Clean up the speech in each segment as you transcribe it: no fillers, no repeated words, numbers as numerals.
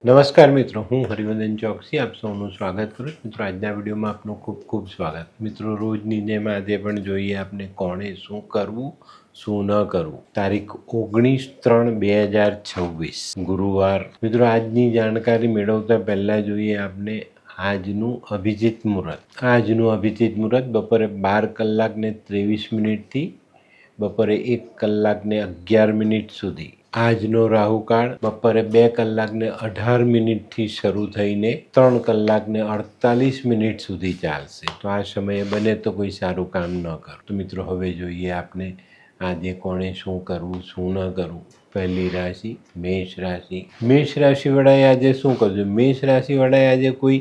નમસ્કાર મિત્રો, હું હરિવર્ધન ચોકસી આપ સૌનું સ્વાગત કરું છું. મિત્રો, આજના વિડીયોમાં આપનું ખૂબ ખૂબ સ્વાગત. મિત્રો, રોજની જેમ આજે પણ જોઈએ આપણે કોણે શું કરવું શું ન કરવું. તારીખ 19/3/2026 ગુરુવાર. મિત્રો, આજની જાણકારી મેળવતા પહેલાં જોઈએ આપણે આજનું અભિજીત મુહૂર્ત. આજનું અભિજીત મુહૂર્ત બપોરે 12:23 બપોરે 1:11 સુધી. આજનો રાહુકાળ બપોરે 2:18 શરૂ થઈને 3:48 સુધી ચાલશે. તો આ સમયે બને તો કોઈ સારું કામ ન કરો. તો મિત્રો, હવે જોઈએ આપણે આજે કોણે શું કરવું શું ન કરવું. પહેલી રાશિ મેષ રાશિ. મેષ રાશિવાળાએ આજે શું કરવું? મેષ રાશિવાળાએ આજે કોઈ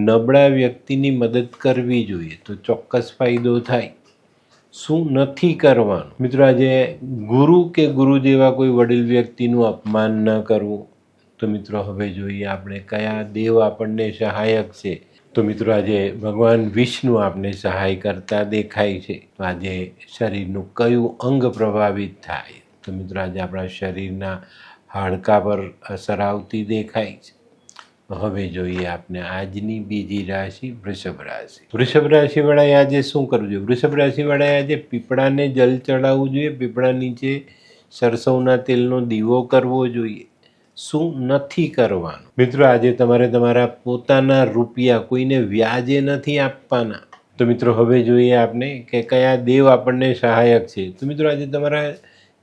નબળા વ્યક્તિની મદદ કરવી જોઈએ તો ચોક્કસ ફાયદો થાય. શું નથી કરવાનું? મિત્રો, આજે ગુરુ કે ગુરુ જેવા કોઈ વડીલ વ્યક્તિનું અપમાન ન કરવું. તો મિત્રો, હવે જોઈએ આપણે કયા દેવ આપણને સહાયક છે. તો મિત્રો, આજે ભગવાન વિષ્ણુ આપને સહાય કરતા દેખાય છે. તો આજે શરીરનું કયું અંગ પ્રભાવિત થાય? તો મિત્રો, આજે આપણા શરીરના હાડકા પર અસર આવતી દેખાય છે. હવે જોઈએ આપણે આજની બીજી રાશિ વૃષભ રાશિ. વૃષભ રાશિવાળાએ આજે શું કરવું જોઈએ? વૃષભ રાશિવાળાએ આજે પીપળાને જલ ચડાવવું જોઈએ. પીપળા નીચે સરસવના તેલનો દીવો કરવો જોઈએ. શું નથી કરવાનું? મિત્રો, આજે તમારે તમારા પોતાના રૂપિયા કોઈને વ્યાજે નથી આપવાના. તો મિત્રો, હવે જોઈએ આપણે કે કયા દેવ આપણને સહાયક છે. તો મિત્રો, આજે તમારા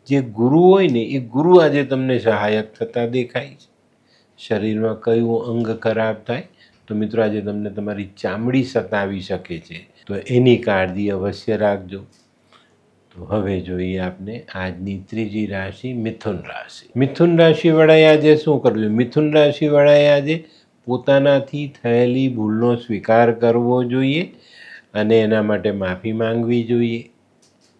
જે ગુરુ હોય ને એ ગુરુ આજે તમને સહાયક થતા દેખાય છે. શરીરમાં કયું અંગ ખરાબ થાય? તો મિત્રો, આજે તમને તમારી ચામડી સતાવી શકે છે, તો એની કાળજી અવશ્ય રાખજો. તો હવે જોઈએ આપણે આજની ત્રીજી રાશિ મિથુન રાશિ. મિથુન રાશિવાળાએ આજે શું કરવું? મિથુન રાશિવાળાએ આજે પોતાનાથી થયેલી ભૂલનો સ્વીકાર કરવો જોઈએ અને એના માટે માફી માંગવી જોઈએ.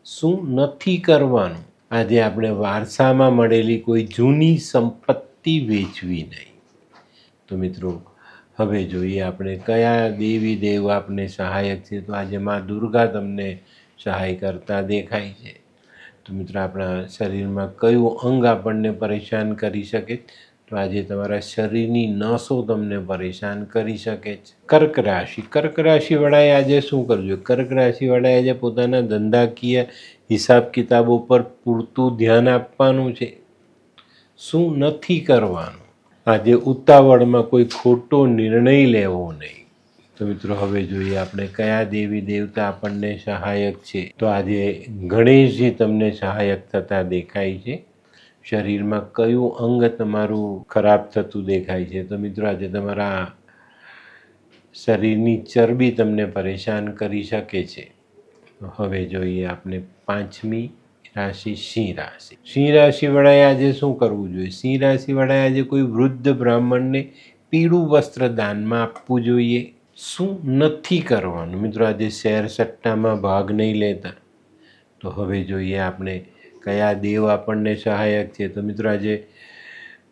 શું નથી કરવાનું? આજે આપણે વારસામાં મળેલી કોઈ જૂની સંપત્તિ વેચવી નહીં. તો મિત્રો, હવે જોઈએ આપણે કયા દેવી દેવ આપને સહાયક છે. તો આજે માં દુર્ગા તમને સહાય કરતા દેખાય છે. તો મિત્રો, આપણા શરીરમાં કયું અંગ આપણને પરેશાન કરી શકે? તો આજે તમારા શરીરની નસો તમને પરેશાન કરી શકે છે. કર્ક રાશિ. કર્ક રાશિવાળાએ આજે શું કરવું જોઈએ? કર્ક રાશિવાળાએ આજે પોતાના ધંધાકીય હિસાબ કિતાબો પર પૂરતું ધ્યાન આપવાનું છે. શું નથી કરવાનું? આજે ઉતાવળમાં કોઈ ખોટો નિર્ણય લેવો નહીં. તો મિત્રો, હવે જોઈએ આપણે કયા દેવી દેવતા આપણને સહાયક છે. તો આજે ગણેશજી તમને સહાયક થતા દેખાય છે. શરીરમાં કયું અંગ તમારું ખરાબ થતું દેખાય છે? તો મિત્રો, આજે તમારા શરીરની ચરબી તમને પરેશાન કરી શકે છે. હવે જોઈએ આપણે પાંચમી રાશિ સિંહ રાશિ. સિંહ રાશિવાળાએ આજે શું કરવું જોઈએ? સિંહ રાશિવાળાએ આજે કોઈ વૃદ્ધ બ્રાહ્મણને પીળું વસ્ત્ર દાનમાં આપવું જોઈએ. શું નથી કરવાનું? મિત્રો, આજે શેર સટ્ટામાં ભાગ નહીં લેતા. તો હવે જોઈએ આપણે કયા દેવ આપણને સહાયક છે. તો મિત્રો, આજે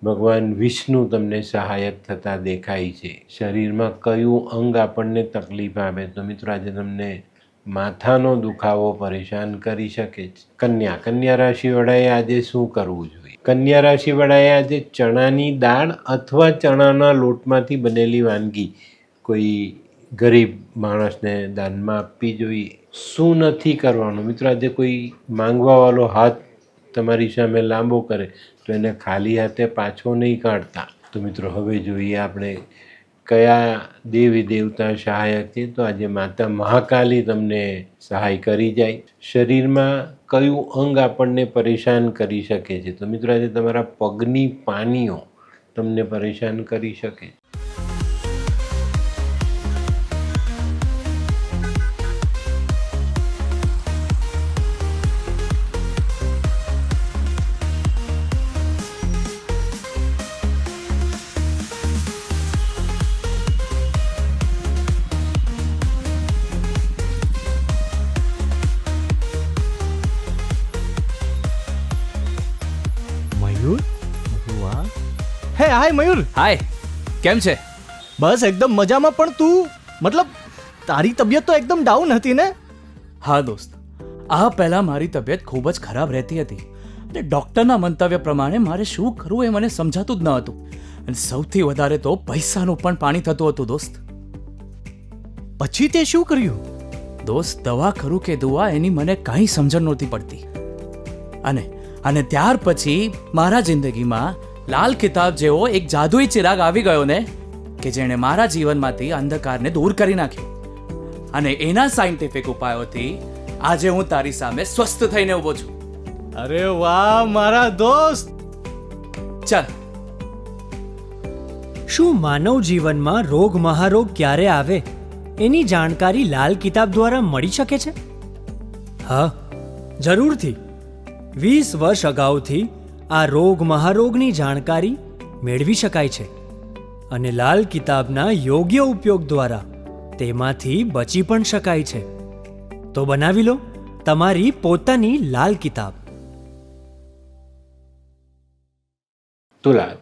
ભગવાન વિષ્ણુ તમને સહાયક થતા દેખાય છે. શરીરમાં કયું અંગ આપણને તકલીફ આપે? તો મિત્રો, આજે તમને માથાનો દુખાવો પરેશાન કરી શકે છે. કન્યા રાશિવાળાએ આજે શું કરવું જોઈએ? કન્યા રાશિવાળાએ આજે ચણાની દાળ અથવા ચણાના લોટમાંથી બનેલી વાનગી કોઈ ગરીબ માણસને દાનમાં આપવી જોઈએ. શું નથી કરવાનું? મિત્રો, આજે કોઈ માંગવાવાળો હાથ તમારી સામે લાંબો કરે તો એને ખાલી હાથે પાછો નહીં કાઢતા. તો મિત્રો, હવે જોઈએ આપણે કયા દેવી દેવતા સહાયક છે. તો આજે માતા મહાકાલી તમને સહાય કરી જાય. શરીરમાં કયું અંગ આપણને પરેશાન કરી શકે છે? તો મિત્રો, આજે તમારા પગની પાનીઓ તમને પરેશાન કરી શકે. મયુર, વાહ. હે હાય મયુર. હાય, કેમ છે? બસ એકદમ મજામાં. પણ તું મતલબ તારી તબિયત તો એકદમ ડાઉન હતી ને? હા દોસ્ત, આ પહેલાં મારી તબિયત ખૂબ જ ખરાબ રહેતી હતી અને ડૉક્ટરના મંતવ્ય પ્રમાણે મારે શું કરવું એ મને સમજાતું જ ન હતું. અને સૌથી વધારે તો પૈસાનું પણ પાણી થતું હતું દોસ્ત. પછી તે શું કર્યું? દોસ્ત, દવા ખરું કે દુઆ એની મને કાંઈ સમજણ નહોતી પડતી. અને ત્યાર પછી મારા જિંદગીમાં લાલ કિતાબ જેવો એક જાદુઈ ચિરાગ આવી ગયો ને, કે જેણે મારા જીવનમાંથી અંધકારને દૂર કરી નાખ્યો. અને એના સાયન્ટિફિક ઉપાયોથી આજે હું તારી સામે સ્વસ્થ થઈને ઊભો છું. અરે વાહ મારા દોસ્ત! ચાલ. શું માનવ જીવનમાં રોગ મહારોગ ક્યારે આવે એની જાણકારી લાલ કિતાબ દ્વારા મળી શકે છે? હા, જરૂરથી. 20 વર્ષ અગાઉથી આ રોગ મહારોગની જાણકારી મેળવી શકાય છે અને લાલ કિતાબના યોગ્ય ઉપયોગ દ્વારા તેમાંથી બચી પણ શકાય છે. તો બનાવી લો તમારી પોતાની લાલ કિતાબ.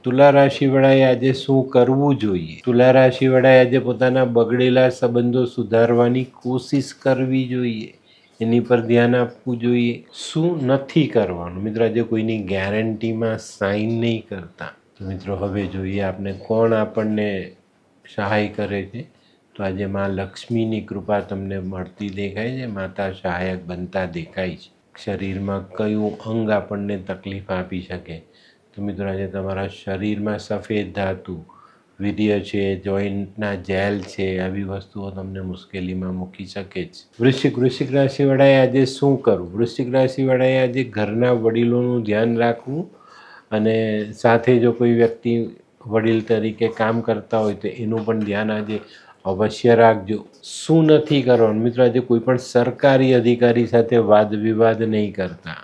તુલા રાશિવાળાએ આજે શું કરવું જોઈએ? તુલા રાશિવાળાએ આજે પોતાના બગડેલા સંબંધો સુધારવાની કોશિશ કરવી જોઈએ. એની પર ધ્યાન આપવું જોઈએ. શું નથી કરવાનું? મિત્રો, આજે કોઈની ગેરંટીમાં સાઇન નહીં કરતા. તો મિત્રો, હવે જોઈએ આપણે કોણ આપણને સહાય કરે છે. તો આજે માં લક્ષ્મીની કૃપા તમને મળતી દેખાય છે. માતા સહાયક બનતા દેખાય છે. શરીરમાં કયું અંગ આપણને તકલીફ આપી શકે? તો મિત્રો, આજે તમારા શરીરમાં સફેદ ધાતુ, વીર્ય છે, જોઈન્ટના જેલ છે, આવી વસ્તુઓ તમને મુશ્કેલીમાં મૂકી શકે છે. વૃશ્ચિક રાશિવાળાએ આજે શું કરવું? વૃશ્ચિક રાશિવાળાએ આજે ઘરના વડીલોનું ધ્યાન રાખવું અને સાથે જો કોઈ વ્યક્તિ વડીલ તરીકે કામ કરતા હોય તો એનું પણ ધ્યાન આજે અવશ્ય રાખજો. શું નથી કરવાનું? મિત્રો, આજે કોઈ પણ સરકારી અધિકારી સાથે વાદ વિવાદ નહીં કરતા.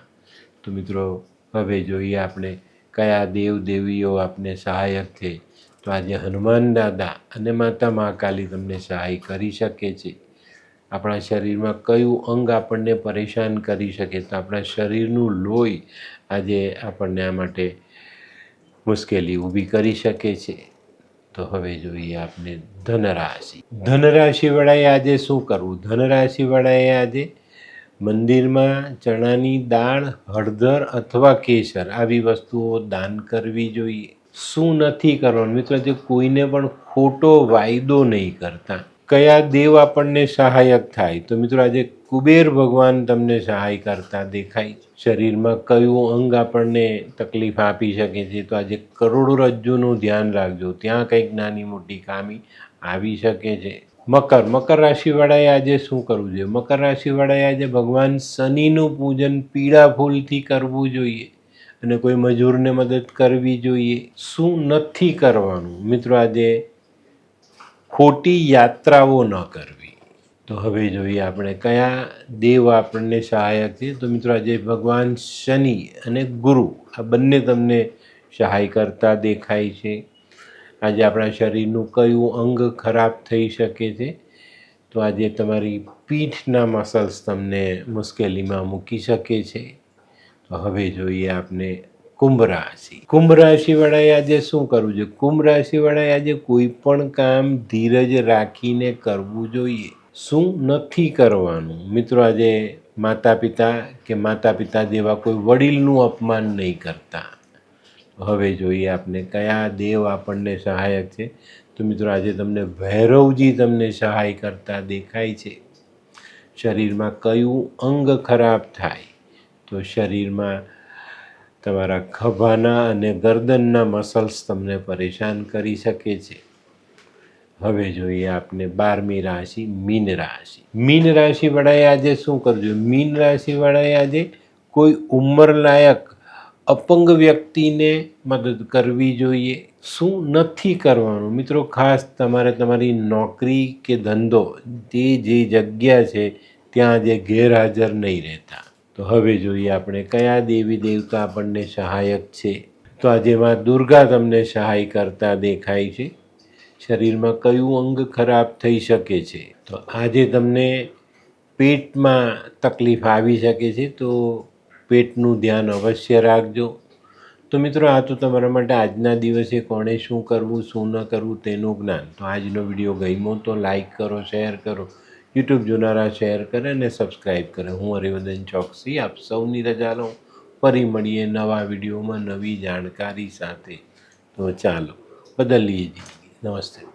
તો મિત્રો, હવે જોઈએ આપણે કયા દેવ દેવીઓ આપને સહાયક છે. તો આજે હનુમાન દાદા અને માતા મહાકાલી તમને સહાય કરી શકે છે. આપણા શરીરમાં કયું અંગ આપણને પરેશાન કરી શકે? તો આપણા શરીરનું લોહી આજે આપણને આ માટે મુશ્કેલી ઊભી કરી શકે છે. તો હવે જોઈએ આપણે ધનરાશિવાળાએ આજે શું કરવું? ધનરાશિવાળાએ આજે મંદિરમાં ચણાની દાળ, હળદર અથવા કેસર આવી વસ્તુઓ દાન કરવી જોઈએ. શું નથી કરવાનું? મિત્રો, આજે કોઈને પણ ખોટો વાયદો નહીં કરતા. કયા દેવ આપણને સહાયક થાય? તો મિત્રો, આજે કુબેર ભગવાન તમને સહાય કરતા દેખાય. શરીરમાં કયું અંગ આપણને તકલીફ આપી શકે છે? તો આજે કરોડરજ્જુનું ધ્યાન રાખજો. ત્યાં કંઈક નાની મોટી ખામી આવી શકે છે. મકર રાશિવાળાએ આજે શું કરવું જોઈએ? મકર રાશિવાળાએ આજે ભગવાન શનિનું પૂજન પીળા ફૂલથી કરવું જોઈએ અને કોઈ મજૂરને મદદ કરવી જોઈએ. શું નથી કરવાનું? મિત્રો, આજે ખોટી યાત્રાઓ ન કરવી. તો હવે જોઈએ આપણે કયા દેવ આપણને સહાયક છે. તો મિત્રો, આજે ભગવાન શનિ અને ગુરુ આ બંને તમને સહાય કરતા દેખાય છે. આજે આપણા શરીરનું કયું અંગ ખરાબ થઈ શકે છે? તો આજે તમારી પીઠના મસલ્સ તમને મુશ્કેલીમાં મૂકી શકે છે. તો હવે જોઈએ આપણે કુંભ રાશિવાળાએ આજે શું કરવું જોઈએ? કુંભ રાશિવાળાએ આજે કોઈ પણ કામ ધીરજ રાખીને કરવું જોઈએ. શું નથી કરવાનું? મિત્રો, આજે માતા પિતા જેવા કોઈ વડીલનું અપમાન નહીં કરતા. હવે જોઈએ આપણે કયા દેવ આપણને સહાયક છે. તો મિત્રો, આજે તમને ભૈરવજી તમને સહાય કરતા દેખાય છે. શરીરમાં કયું અંગ ખરાબ થાય? તો શરીરમાં તમારા ખભાના અને ગરદનના મસલ્સ તમને પરેશાન કરી શકે છે. હવે જોઈએ આપણે 12મી રાશિ મીન રાશિવાળાએ આજે શું કરવું જોઈએ? મીન રાશિવાળાએ આજે કોઈ ઉંમરલાયક અપંગ વ્યક્તિને મદદ કરવી જોઈએ. શું નથી કરવાનું? મિત્રો, ખાસ તમારે તમારી નોકરી કે ધંધો તે જે જગ્યા છે ત્યાં આજે ગેરહાજર નહીં રહેતા. તો હવે જોઈએ આપણે કયા દેવી દેવતા આપણને સહાયક છે. તો આજે માં દુર્ગા તમને સહાય કરતા દેખાય છે. શરીરમાં કયું અંગ ખરાબ થઈ શકે છે? તો આજે તમને પેટમાં તકલીફ આવી શકે છે. તો પેટનું ધ્યાન અવશ્ય રાખજો. તો મિત્રો, આ તો તમારા માટે આજના દિવસે કોણે શું કરવું શું ન કરવું તેનું જ્ઞાન. તો આજનો વિડીયો ગમ્યો તો લાઈક કરો, શેર કરો, યુટ્યુબ જોનારા શેર કરે અને સબસ્ક્રાઈબ કરે. હું હરિવર્ધન ચોકસી આપ સૌની રજા લઉં. ફરી મળીએ નવા વિડીયોમાં નવી જાણકારી સાથે. તો ચાલો, बदल लीजिए। नमस्ते।